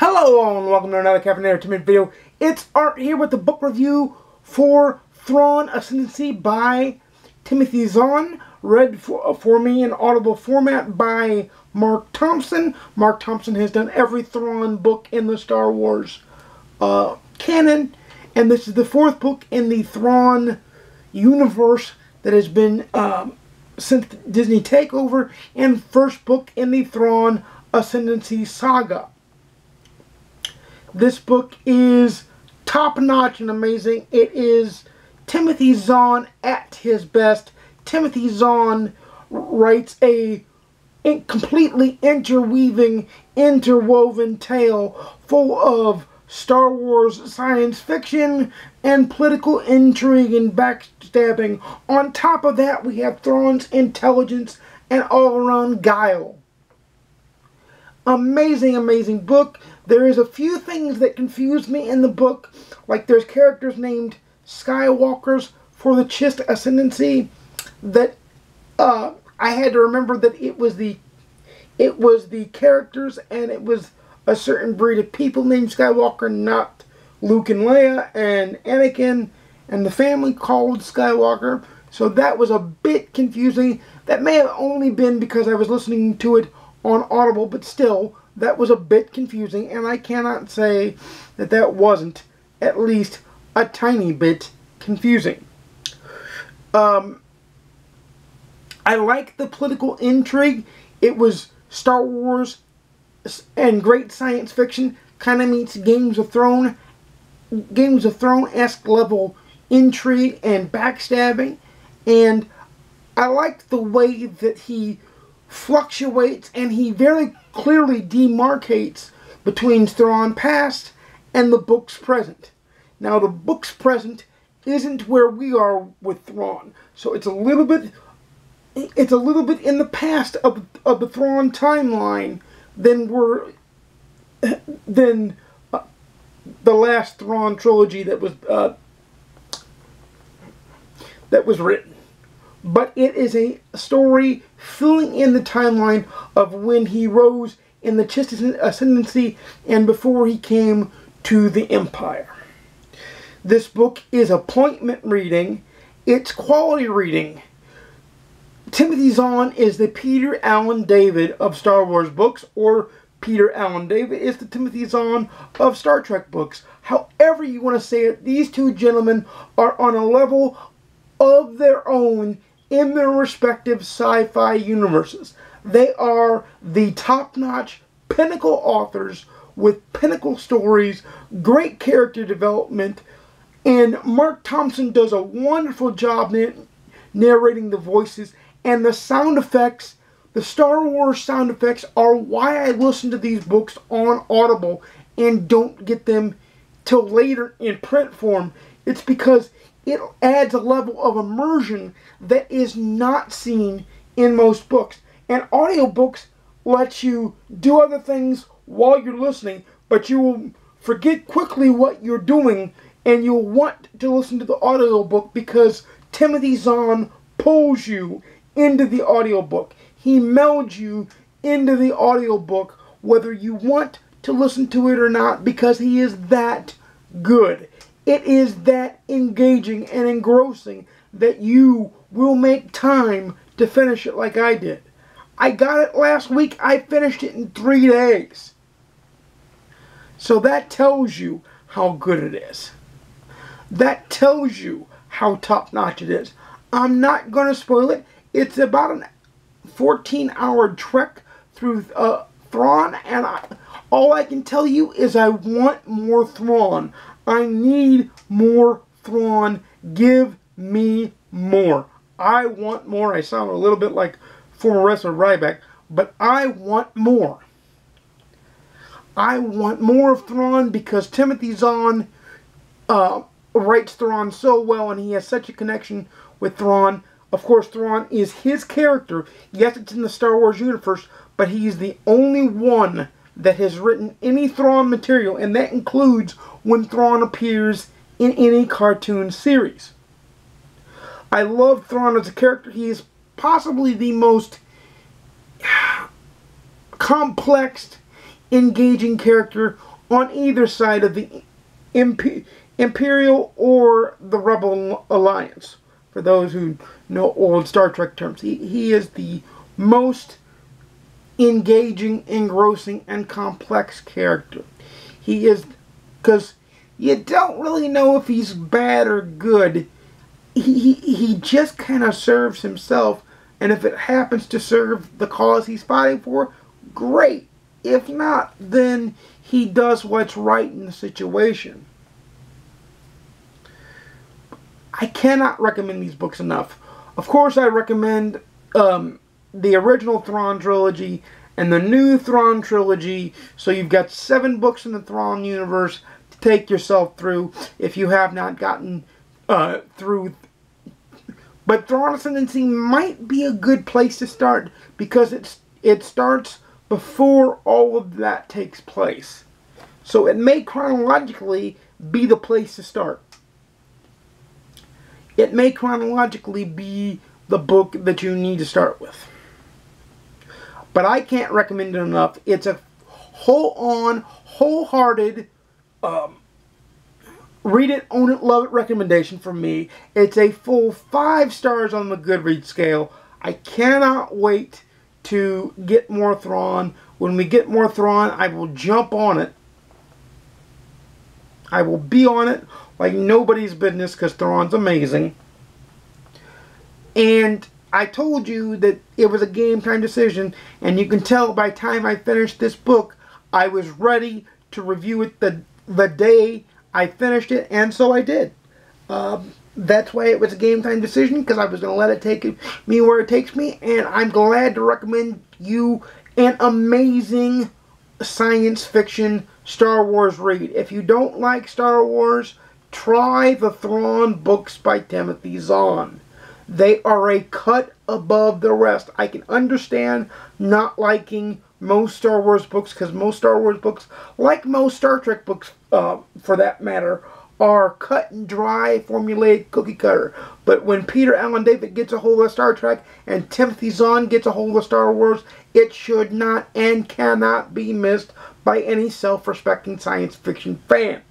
Hello all and welcome to another Caffeinated Entertainment video. It's Art here with the book review for Thrawn Ascendency by Timothy Zahn, read for me in audible format by Mark Thompson. Mark Thompson has done every Thrawn book in the Star Wars canon, and this is the fourth book in the Thrawn universe that has been since Disney takeover, and first book in the Thrawn Ascendency saga. This book is top-notch and amazing. It is Timothy Zahn at his best. Timothy Zahn writes a completely interwoven tale full of Star Wars science fiction and political intrigue and backstabbing. On top of that, we have Thrawn's intelligence and all-around guile. Amazing, amazing book. There is a few things that confuse me in the book, like there's characters named Skywalkers for the Chist Ascendancy that I had to remember that it was the characters, and it was a certain breed of people named Skywalker, not Luke and Leia and Anakin and the family called Skywalker. So that was a bit confusing. That may have only been because I was listening to it on Audible, but still, that was a bit confusing, and I cannot say that that wasn't at least a tiny bit confusing. I like the political intrigue. It was Star Wars and great science fiction, kind of meets Games of Thrones-esque level intrigue and backstabbing, and I liked the way that he fluctuates, and he very clearly demarcates between Thrawn past and the book's present. Now, the book's present isn't where we are with Thrawn, so it's a little bit in the past of the Thrawn timeline than the last Thrawn trilogy that was written. But it is a story filling in the timeline of when he rose in the Chist Ascendancy and before he came to the Empire. This book is appointment reading. It's quality reading. Timothy Zahn is the Peter Allen David of Star Wars books, or Peter Allen David is the Timothy Zahn of Star Trek books. However you want to say it, these two gentlemen are on a level of their own in their respective sci-fi universes. They are the top-notch pinnacle authors with pinnacle stories, great character development, and Mark Thompson does a wonderful job narrating the voices, and the sound effects, the Star Wars sound effects, are why I listen to these books on Audible and don't get them till later in print form. It's because it adds a level of immersion that is not seen in most books. And audiobooks let you do other things while you're listening, but you will forget quickly what you're doing, and you'll want to listen to the audiobook because Timothy Zahn pulls you into the audiobook. He melds you into the audiobook whether you want to listen to it or not, because he is that good. It is that engaging and engrossing that you will make time to finish it like I did. I got it last week. I finished it in 3 days. So that tells you how good it is. That tells you how top-notch it is. I'm not going to spoil it. It's about a 14-hour trek through Thrawn, and all I can tell you is I want more Thrawn. I need more Thrawn. Give me more. I want more. I sound a little bit like former wrestler Ryback, but I want more. I want more of Thrawn because Timothy Zahn writes Thrawn so well, and he has such a connection with Thrawn. Of course, Thrawn is his character. Yes, it's in the Star Wars universe, but he's the only one that has written any Thrawn material, and that includes when Thrawn appears in any cartoon series. I love Thrawn as a character. He is possibly the most complex, engaging character on either side of the Imperial or the Rebel Alliance. For those who know old Star Trek terms, he is the most engaging, engrossing, and complex character. He is, because you don't really know if he's bad or good. He just kind of serves himself, and if it happens to serve the cause he's fighting for, great. If not, then he does what's right in the situation. I cannot recommend these books enough. Of course, I recommend the original Thrawn trilogy and the new Thrawn trilogy. So you've got 7 books in the Thrawn universe to take yourself through if you have not gotten through. But Thrawn Ascendency might be a good place to start because it starts before all of that takes place. So it may chronologically be the place to start. It may chronologically be the book that you need to start with. But I can't recommend it enough. It's a wholehearted, read it, own it, love it recommendation from me. It's a full 5 stars on the GoodReads scale. I cannot wait to get more Thrawn. When we get more Thrawn, I will jump on it. I will be on it like nobody's business because Thrawn's amazing. And I told you that it was a game time decision, and you can tell by the time I finished this book, I was ready to review it the day I finished it, and so I did. That's why it was a game time decision, because I was going to let it take me where it takes me, and I'm glad to recommend you an amazing science fiction Star Wars read. If you don't like Star Wars, try the Thrawn books by Timothy Zahn. They are a cut above the rest. I can understand not liking most Star Wars books, because most Star Wars books, like most Star Trek books for that matter, are cut and dry, formulaic, cookie cutter. But when Peter Allen David gets a hold of Star Trek and Timothy Zahn gets a hold of Star Wars, it should not and cannot be missed by any self-respecting science fiction fan.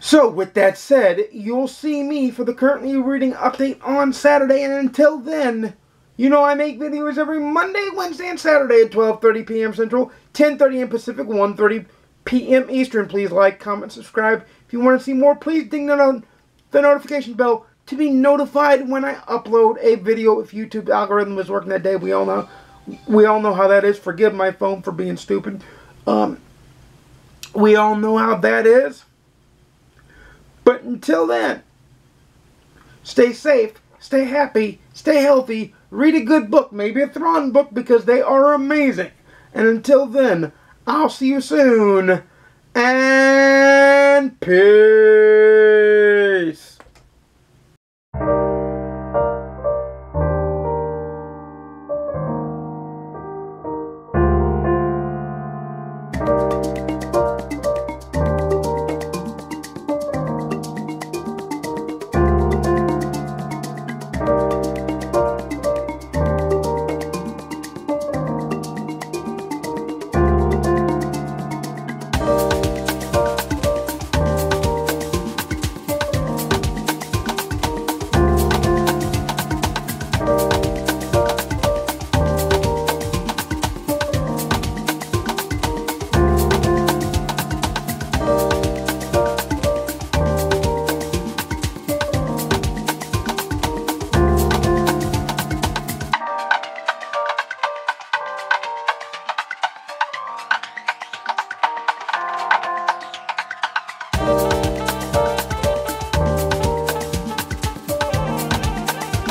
So, with that said, you'll see me for the Currently Reading update on Saturday, and until then, you know I make videos every Monday, Wednesday, and Saturday at 12:30 p.m. Central, 10:30 a.m. Pacific, 1:30 p.m. Eastern. Please like, comment, subscribe. If you want to see more, please ding the notification bell to be notified when I upload a video. If YouTube algorithm is working that day, we all know how that is. Forgive my phone for being stupid. We all know how that is. But until then, stay safe, stay happy, stay healthy, read a good book, maybe a Thrawn book, because they are amazing. And until then, I'll see you soon, and peace.